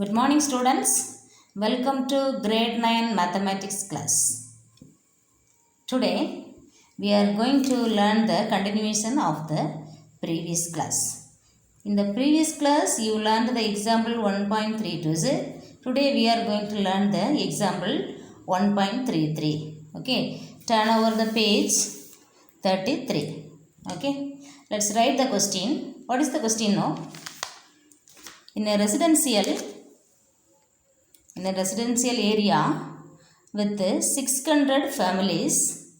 Good morning, students. Welcome to grade 9 mathematics class. Today we are going to learn the continuation of the previous class. In the previous class you learned the example 1.32. Today we are going to learn the example 1.33. Okay, turn over the page 33. Okay, let's write the question. What is the question now? In a residential area with 600 families,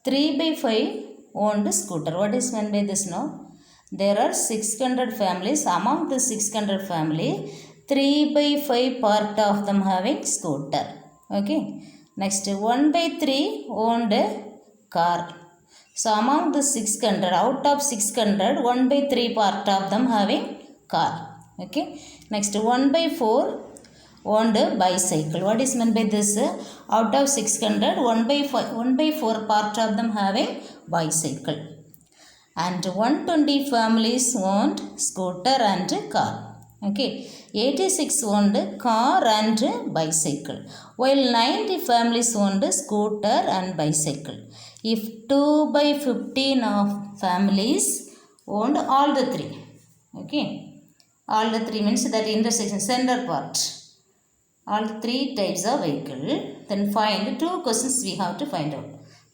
3 by 5 owned scooter. What is meant by this now? There are 600 families. Among the 600 family, 3 by 5 part of them having scooter. Okay. Next, 1 by 3 owned car. So among the 600, out of 600, 1 by 3 part of them having car. Okay. Next, 1 by 4 owned bicycle. What is meant by this? Out of 600, 1 by 4 part of them having bicycle. And 120 families owned scooter and car. Okay. 86 owned car and bicycle, while 90 families owned scooter and bicycle. If 2 by 15 of families owned all the three. Okay. All the three means that intersection, center part. All the three types of vehicle. Then find two questions we have to find out.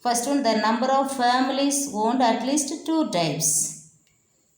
First one, the number of families owned at least two types.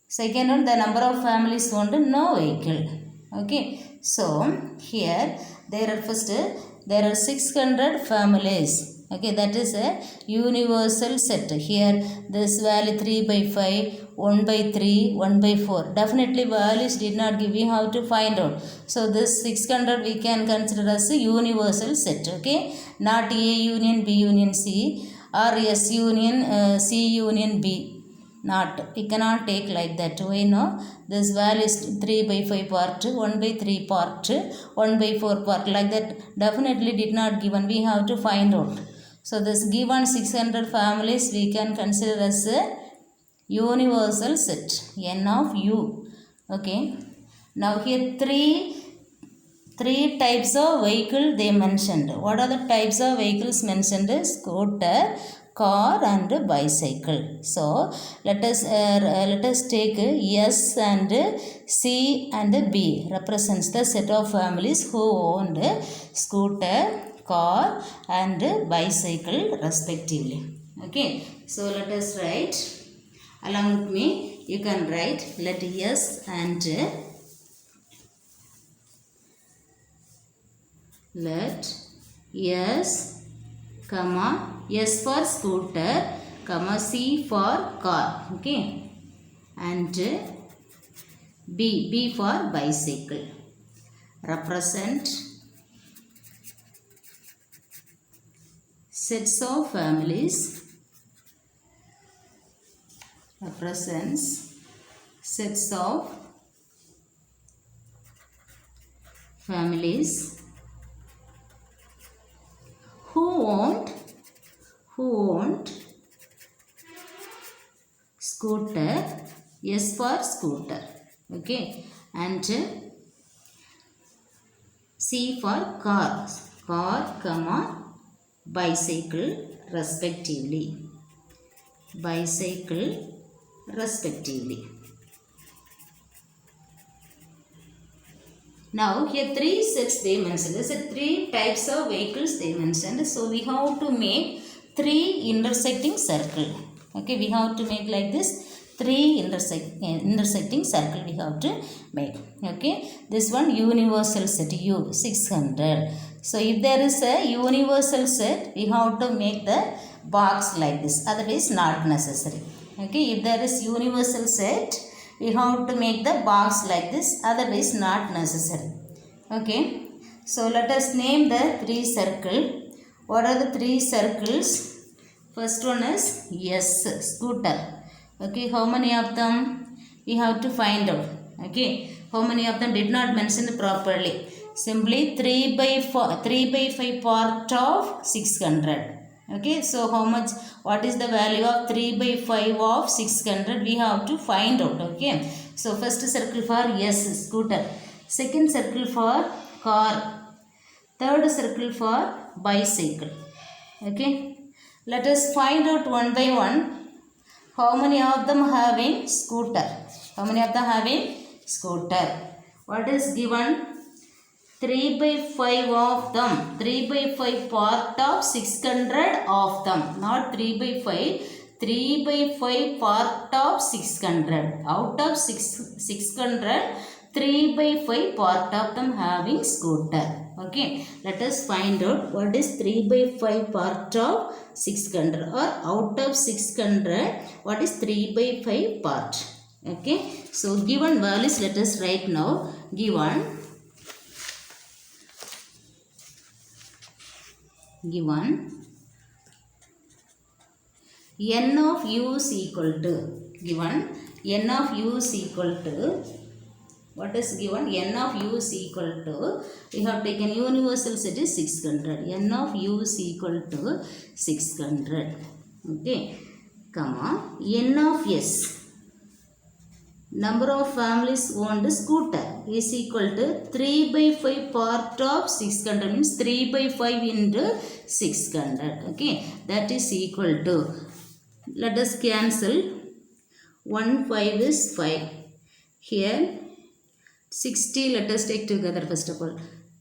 Second one, the number of families owned no vehicle. Okay. So here there are 600 families. Okay, that is a universal set. Here this value 3 by 5, 1 by 3, 1 by 4. Definitely values did not give. We have to find out. So this 600 we can consider as a universal set. Okay, not A union B union C or S union C union B. Not. We cannot take like that. Why no? This value is 3 by 5 part, 1 by 3 part, 1 by 4 part. Like that definitely did not given. We have to find out. So this given 600 families we can consider as a universal set. N of U. Okay. Now here three types of vehicle they mentioned. What are the types of vehicles mentioned? Scooter, car and bicycle. So let us take S and C and B represents the set of families who owned scooter, car and bicycle respectively. Okay, so let us write along with me. You can write let S and let S comma S for scooter comma C for car. Okay, and B for bicycle represent sets of families, represents sets of families who owned scooter, S for scooter, okay, and C for car comma bicycle respectively. Now here three sets they mentioned. This is three types of vehicles they mentioned. So we have to make three intersecting circle. Okay, we have to make like this three intersecting circle we have to make. Okay, this one universal set U 600. So if there is a universal set, we have to make the box like this. Otherwise not necessary. Okay, if there is universal set, we have to make the box like this. Otherwise not necessary. Okay, so let us name the three circle. What are the three circles? First one is S, scooter. Okay, how many of them? We have to find out. Okay, how many of them did not mention properly? Simply 3 by 5 part of 600. Okay, so how much, what is the value of 3 by 5 of 600? We have to find out. Okay, So first circle for yes, scooter. Second circle for car. Third circle for bicycle. Okay. Let us find out one by one. How many of them having scooter? How many of them having scooter? What is given? 3 by 5 of them. 3 by 5 part of 600 of them. Not 3 by 5. 3 by 5 part of 600. Out of 600, 3 by 5 part of them having scooter. Okay. Let us find out what is 3 by 5 part of 600, or out of 600 what is 3 by 5 part. Okay. So given values let us write now. Given n of u is equal to, given n of u is equal to, what is given? N of u is equal to, we have taken universal set is 600. N of u is equal to 600. Okay, comma, n of s, number of families owned scooter, is equal to 3 by 5 part of 600, means 3 by 5 into 600. Okay, that is equal to, let us cancel, 1 5 is 5. Here 60, let us take together first of all.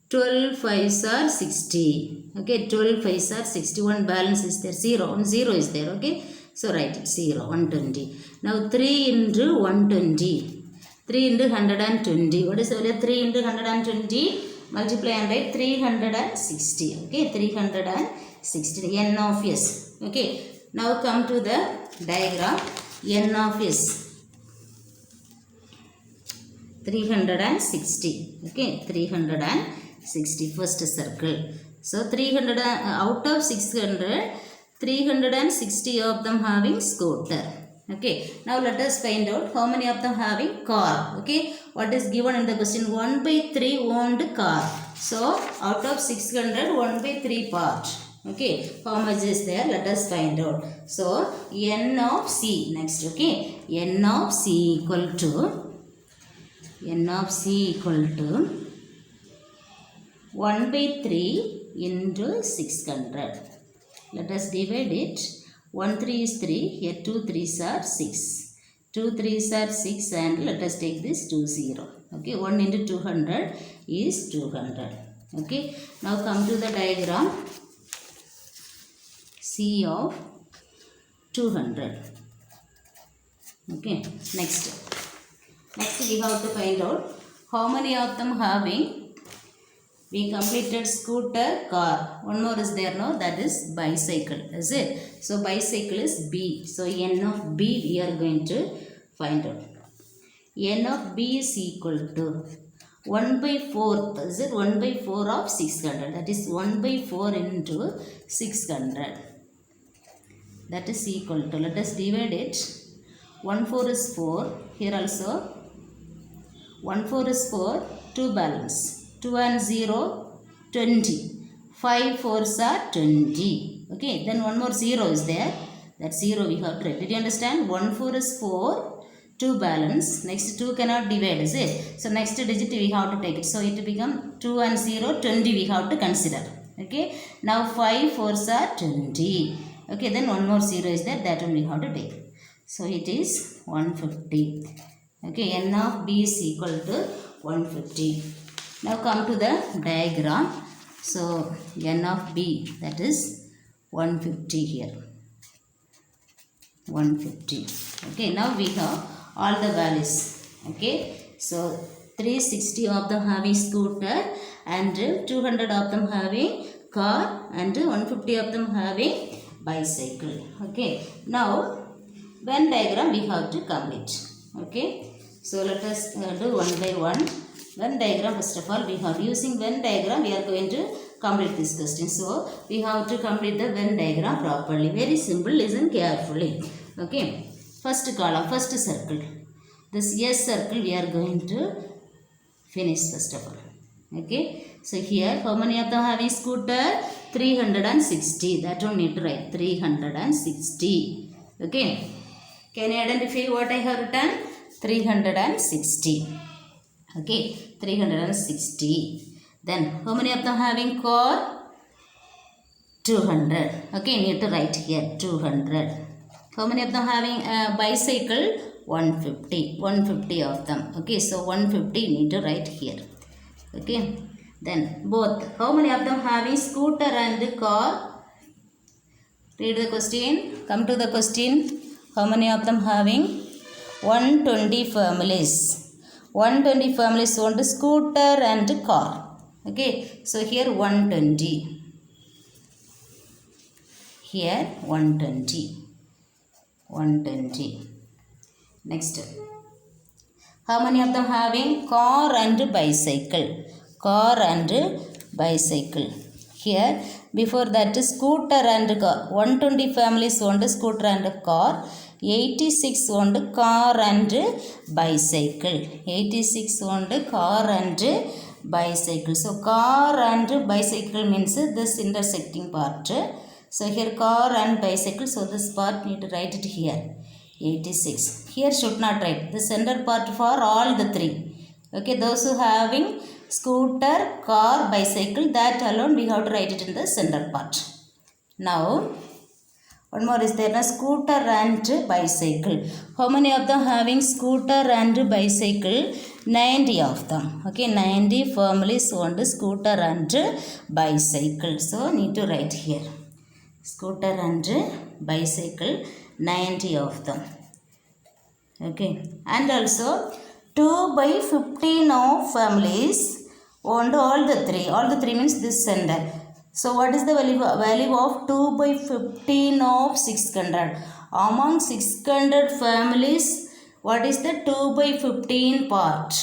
12 5s are 60. Okay, 12 5s are 61. Balance is there, 0. 1 0 is there. Okay, so write it 0, 120. Now 3 into 120. 3 into 120. What is the value? 3 into 120. Multiply and write 360. Okay, 360. N of s. Okay, now come to the diagram. N of s. 360. Okay, 360 first circle. So 300 out of 600, 360 of them having scooter. Okay, now let us find out how many of them having car. Okay, what is given in the question? 1 by 3 owned car. So out of 600, 1 by 3 part. Okay, how much is there? Let us find out. So n of c next. Okay, n of c equal to, n of c equal to 1 by 3 into 600. Let us divide it. 1 3 is 3. Here 2 3s are 6. 2 3s are 6, and let us take this 2 0. Okay, 1 into 200 is 200. Okay, now come to the diagram. C of 200. Okay, next we have to find out how many of them having, we completed scooter, car. One more is there, no? That is bicycle, is it? So bicycle is B. So n of B we are going to find out. N of B is equal to 1 by 4. Is it 1 by 4 of 600? That is 1 by 4 into 600. That is equal to, let us divide it. 1 4 is 4. Here also 1 4 is 4. 2 balance. 2 and 0, 20. 5 4s are 20. Okay, then one more 0 is there. That 0 we have to write. Did you understand? 1 4 is 4. 2 balance. Next 2 cannot divide, is it? So next digit we have to take it. So it become 2 and 0, 20 we have to consider. Okay, now 5 4s are 20. Okay, then one more 0 is there. That one we have to take. So it is 150. Okay, n of b is equal to 150. Now come to the diagram. So n of b, that is 150 here. 150. Okay, now we have all the values. Okay, so 360 of them having scooter, and 200 of them having car, and 150 of them having bicycle. Okay, now Venn diagram we have to complete. Okay, so let us do one by one. Venn diagram, first of all, we have using Venn diagram we are going to complete this question. So we have to complete the Venn diagram properly. Very simple, listen carefully. Okay, first column, first circle. This S circle we are going to finish first of all. Okay, so here how many of them having scooter? 360. That one need to write 360. Okay, can you identify what I have written? 360. Okay, 360. Then how many of them having car? 200. Okay, need to write here 200. How many of them having a bicycle? 150. 150 of them. Okay, so 150 need to write here. Okay, then both. How many of them having scooter and car? Read the question. Come to the question. How many of them having? 120 families. 120 families owned scooter and car. Okay, so here 120. Here 120. 120. Next. How many of them having car and bicycle? Car and bicycle. Here before that scooter and car. 120 families owned scooter and car. 86 owned car and bicycle. 86 owned car and bicycle. So car and bicycle means this intersecting part. So here car and bicycle. So this part need to write it here. 86. Here should not write. The center part for all the three. Okay, those who having scooter, car, bicycle, that alone we have to write it in the center part. Now, one more is there, scooter and bicycle. How many of them having scooter and bicycle? 90 of them. Okay, 90 families owned scooter and bicycle. So, need to write here. Scooter and bicycle, 90 of them. Okay, and also 2/15 of families owned all the three. All the three means this center. So what is the value of 2/15 of 600? Among 600 families, what is the 2/15 part?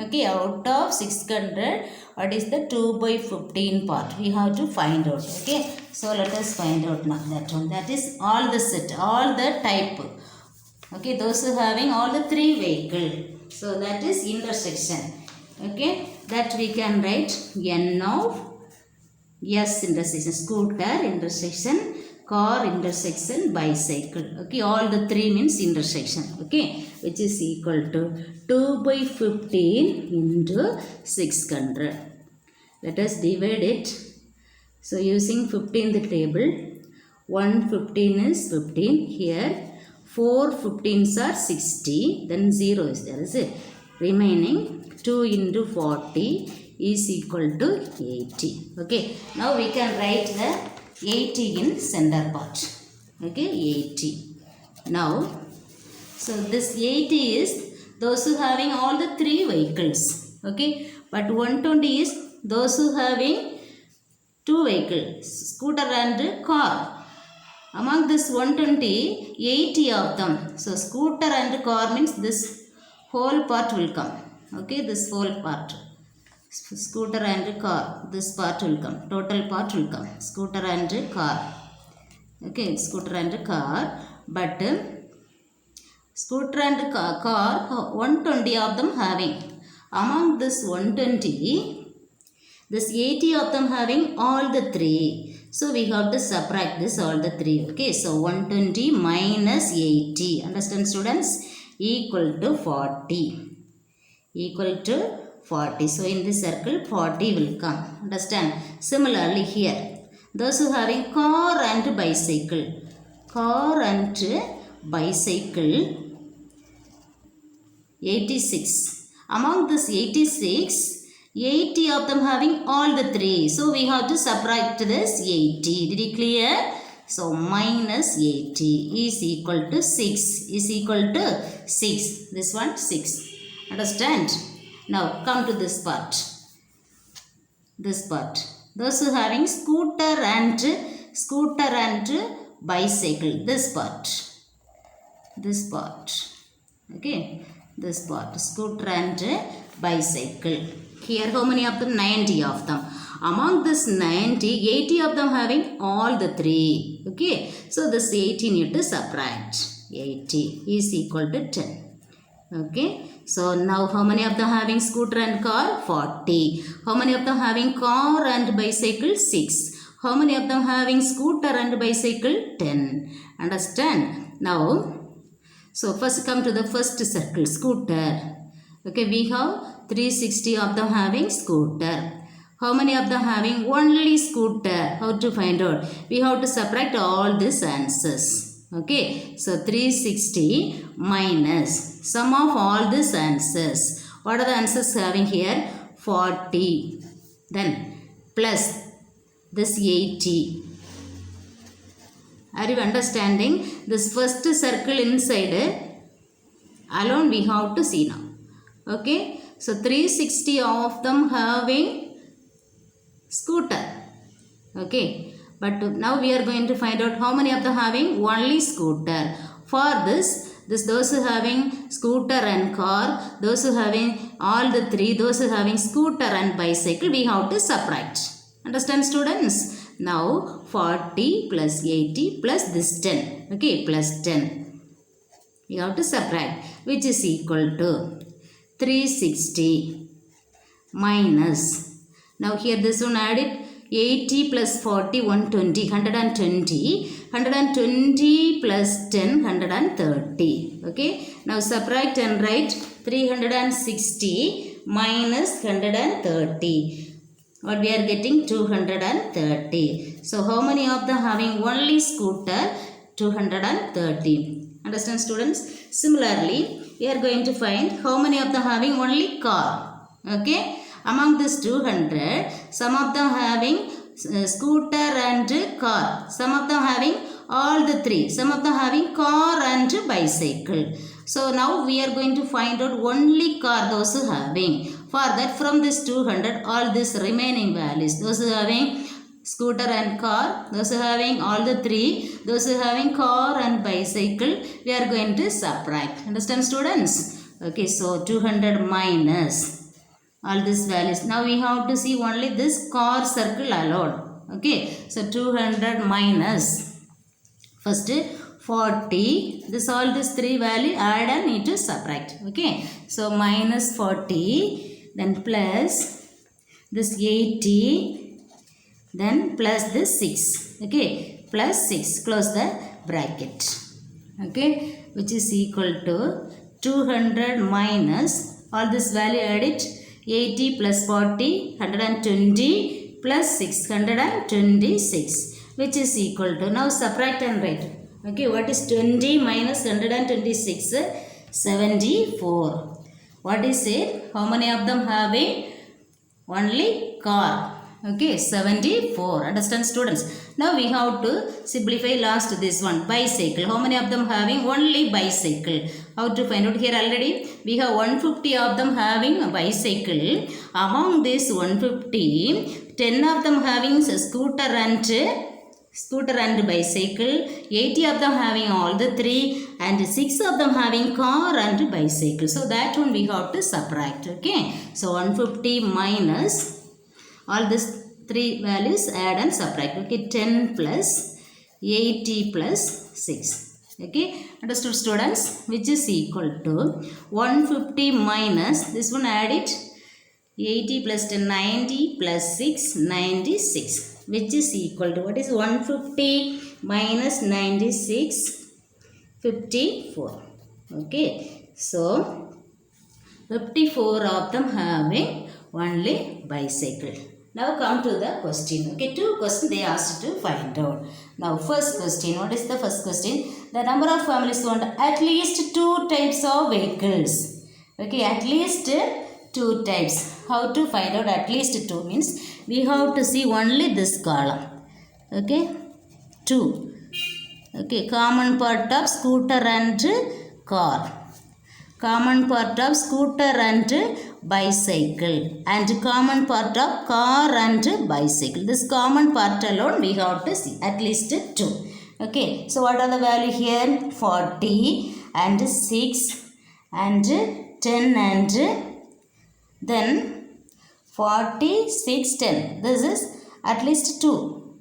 Okay, out of 600, what is the 2/15 part? We have to find out. Okay, so let us find out now that one. That is all the set, all the type. Okay, those who having all the three vehicle. So that is intersection. Okay, that we can write N of S intersection, scooter intersection, car intersection, bicycle. Okay, all the three means intersection. Okay, which is equal to 2/15 into 600. Let us divide it. So using 15th table, 115 is 15 here. 4 15s are 60, then 0 is there, is it? Remaining 2 into 40 is equal to 80. Okay, now we can write the 80 in center part. Okay, 80. Now, so this 80 is those who having all the three vehicles. Okay, but 120 is those who having two vehicles, scooter and car. Among this 120, 80 of them. So scooter and car means this whole part will come. Okay, this whole part. Scooter and car, this part will come. Total part will come. Scooter and car. Okay, scooter and car. But scooter and car, 120 of them having. Among this 120, this 80 of them having all the three. So we have to subtract this all the three. Okay, so 120 minus 80. Understand students? Equal to 40. Equal to 40. So in this circle 40 will come. Understand? Similarly here, those who having car and bicycle. Car and bicycle, 86. Among this 86, 80 of them having all the three. So we have to subtract this 80. Did you clear? So minus 80 is equal to 6. Is equal to 6. This one 6. Understand? Now come to this part. This part. Those who having scooter and bicycle. This part. This part. Okay. This part. Scooter and bicycle. Here how many of them? 90 of them. Among this 90, 80 of them having all the three. Okay. So this 80 need to subtract. 80 is equal to 10. Okay. So now how many of them having scooter and car? 40. How many of them having car and bicycle? 6. How many of them having scooter and bicycle? 10. Understand? Now So first come to the first circle, scooter. Okay, we have 360 of them having scooter. How many of them having only scooter? How to find out? We have to subtract all these answers. Okay, so 360 minus sum of all these answers. What are the answers having here? 40. Then plus this 80. Are you understanding? This first circle inside alone we have to see now. Okay, so 360 of them having scooter. Okay, but now we are going to find out how many of them having only scooter. For this those who having scooter and car, those who having all the three, those who having scooter and bicycle, we have to subtract. Understand, students? Now 40 plus 80 plus this 10. Okay, plus 10. We have to subtract, which is equal to 360 minus. Now here this one added 80 plus 40, 120, 120. 120 plus 10, 130. Okay. Now subtract and write 360 minus 130. What we are getting? 230. So how many of them having only scooter? 230. Understand, students? Similarly, we are going to find how many of them having only car. Okay. Among this 200, some of them having scooter and car. Some of them having all the three. Some of them having car and bicycle. So now we are going to find out only car, those who having. For that, from this 200, all these remaining values, those who having scooter and car, those who having all the three, those who having car and bicycle, we are going to subtract. Understand, students? Okay, so 200 minus all these values. Now we have to see only this car circle alone. Okay, so 200 minus first 40. This all these three value add and need to subtract. Okay, so minus 40. Then plus this 80, then plus this 6. Okay, plus 6. Close the bracket. Okay, which is equal to 200 minus all this value added 80 plus 40, 120 plus 626, which is equal to, now subtract and write. Okay, what is 20 minus 126? 74. What is it? How many of them having only car? Okay, 74. Understand, students? Now we have to simplify last this one, bicycle. How many of them having only bicycle? How to find out? Here already we have 150 of them having a bicycle. Among this 150, 10 of them having scooter and bicycle, 80 of them having all the three, and 6 of them having car and bicycle. So that one we have to subtract. Okay, so 150 minus all these three values, add and subtract. Okay, 10 plus 80 plus 6. Okay, understood, students? Which is equal to 150 minus this one, add it, 80 plus 10, 90 plus 6, 96, which is equal to, what is 150 minus 96? 54. Okay, so 54 of them having only bicycle. Now come to the question. Okay, two questions they asked to find out. Now first question, what is the first question? The number of families want at least 2 types of vehicles. Okay, at least 2 types. How to find out at least 2 means we have to see only this column. Okay, 2. Okay, common part of scooter and car. Common part of scooter and bicycle, and common part of car and bicycle. This common part alone we have to see at least 2. Okay, so what are the value here? 40 and 6 and 10 and then 40, 6, 10. This is at least 2.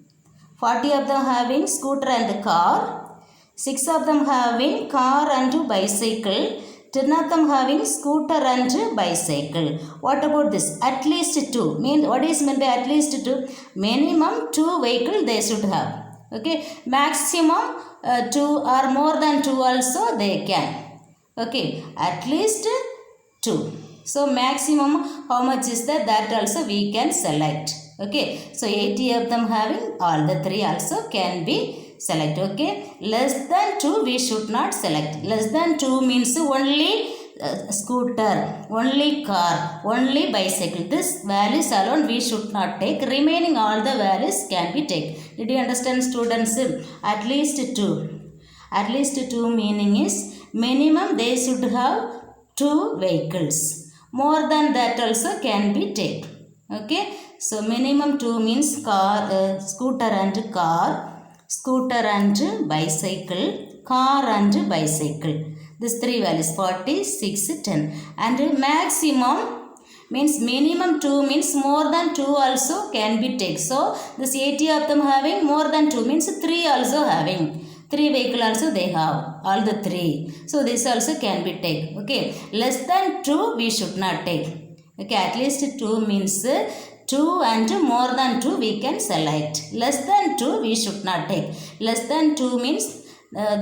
40 of them having scooter and car, 6 of them having car and bicycle, 10 of them having scooter and bicycle. What about this? At least 2. What is meant by at least 2? Minimum 2 vehicles they should have. Okay. Maximum 2 or more than 2 also they can. Okay, at least 2. So maximum how much is that? That also we can select. Okay, so 80 of them having all the 3 also can be select. Okay, less than 2 we should not select. Less than 2 means only scooter, only car, only bicycle. This values alone we should not take. Remaining all the values can be taken. Did you understand, students? At least 2. At least 2 meaning is minimum they should have 2 vehicles. More than that also can be taken. Okay, so minimum 2 means car, scooter and car, scooter and bicycle, car and bicycle. This 3 values 40, 6, 10. And maximum means minimum 2 means more than 2 also can be taken. So this 80 of them having more than 2 means 3 also having. 3 vehicle also they have, all the 3. So this also can be taken. Okay, less than 2 we should not take. Okay, at least 2 means 2 and more than 2 we can select. Less than 2 we should not take. Less than 2 means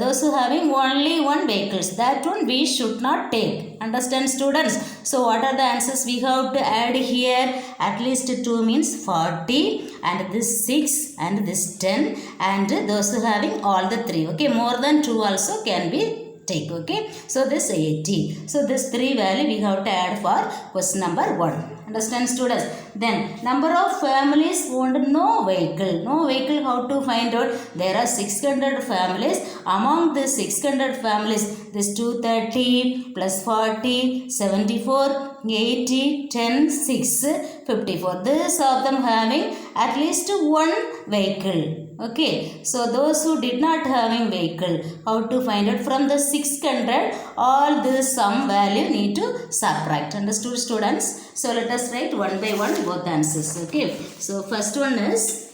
those who having only 1 vehicles, that one we should not take. Understand, students? So what are the answers we have to add here? At least 2 means 40 and this 6 and this 10 and those who having all the 3. Okay, more than 2 also can be take. Okay, so this 80. So this 3 value we have to add for question number 1. Understand, students? Then number of families owned no vehicle. No vehicle, how to find out? There are 600 families. Among the 600 families, this 230 plus 40, 74, 80, 10, 6, 54. This of them having at least 1 vehicle. Okay, so those who did not having vehicle, how to find out? From the 600, all this sum value need to subtract. Understood, students? So let us write one by one both answers. Okay, so first one is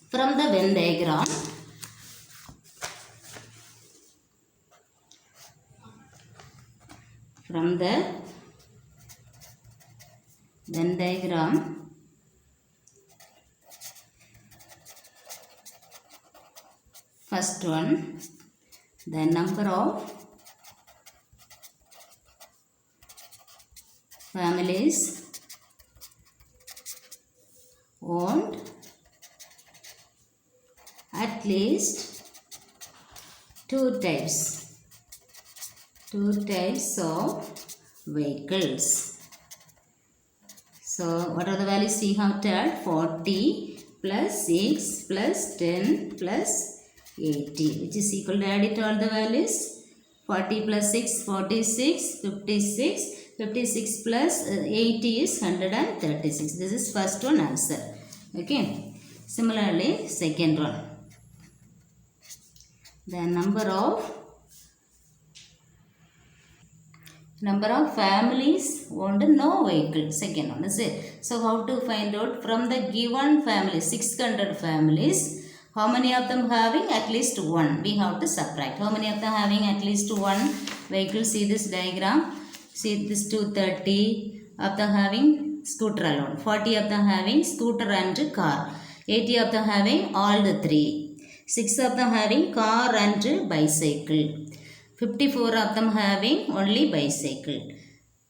from the Venn diagram. From the Venn diagram, first one, the number of families owned at least 2 types of vehicles. So what are the values we have to add? 40 plus 6 plus 10 plus 80, which is equal to, add it all the values. 40 plus 6, 46, 56, 56 plus 80 is 136. This is first one answer. Okay, similarly second one, the number of families owned no vehicle. Second one is it. So how to find out? From the given family, 600 families, how many of them having at least 1? We have to subtract. How many of them having at least 1 vehicle? See this diagram. See this 230 of them having scooter alone. 40 of them having scooter and car. 80 of them having all the 3. 6 of them having car and bicycle. 54 of them having only bicycle.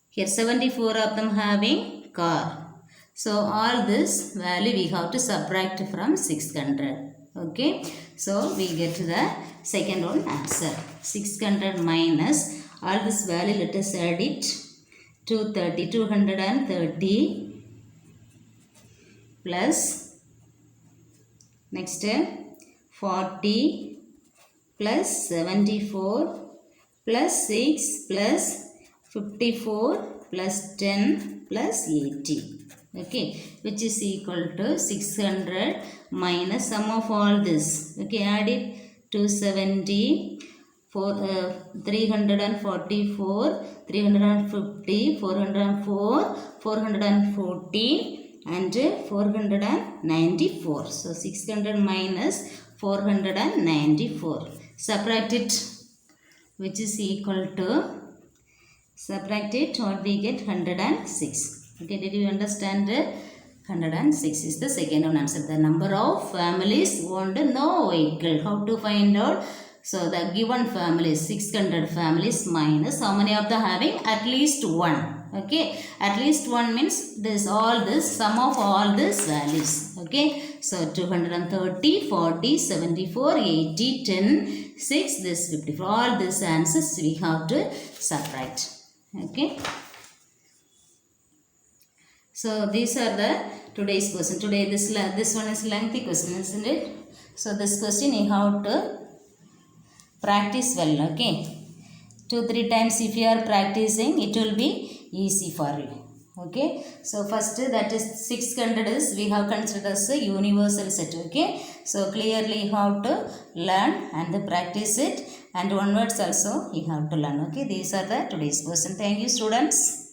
Here 74 of them having car. So all this value we have to subtract from 600. Okay, so we get to the second one answer. 600 minus all this value, let us add it. 230 plus next 40 plus 74 plus 6 plus 54 plus 10 plus 80. Okay, which is equal to 600 minus sum of all this. Okay, add it. 270, 344, 350, 404, 414 and 494. So 600 minus 494. Subtract it, which is equal to, subtract it, what we get? 106. Okay, did you understand? 106 is the second one answer. The number of families owned no vehicle. How to find out? So the given family is 600 families minus how many of the having? At least one. Okay, at least one means this all this sum of all these values. Okay, so 230, 40, 74, 80, 10, 6, this 54. All these answers we have to subtract. Okay, so these are the today's question. Today this one is lengthy question, isn't it? So this question you have to practice well. Okay, 2-3 times if you are practicing, it will be easy for you. Okay, so first that is 600 is we have considered as a universal set. Okay, so clearly you have to learn and practice it, and one words also you have to learn. Okay, these are the today's question. Thank you, students.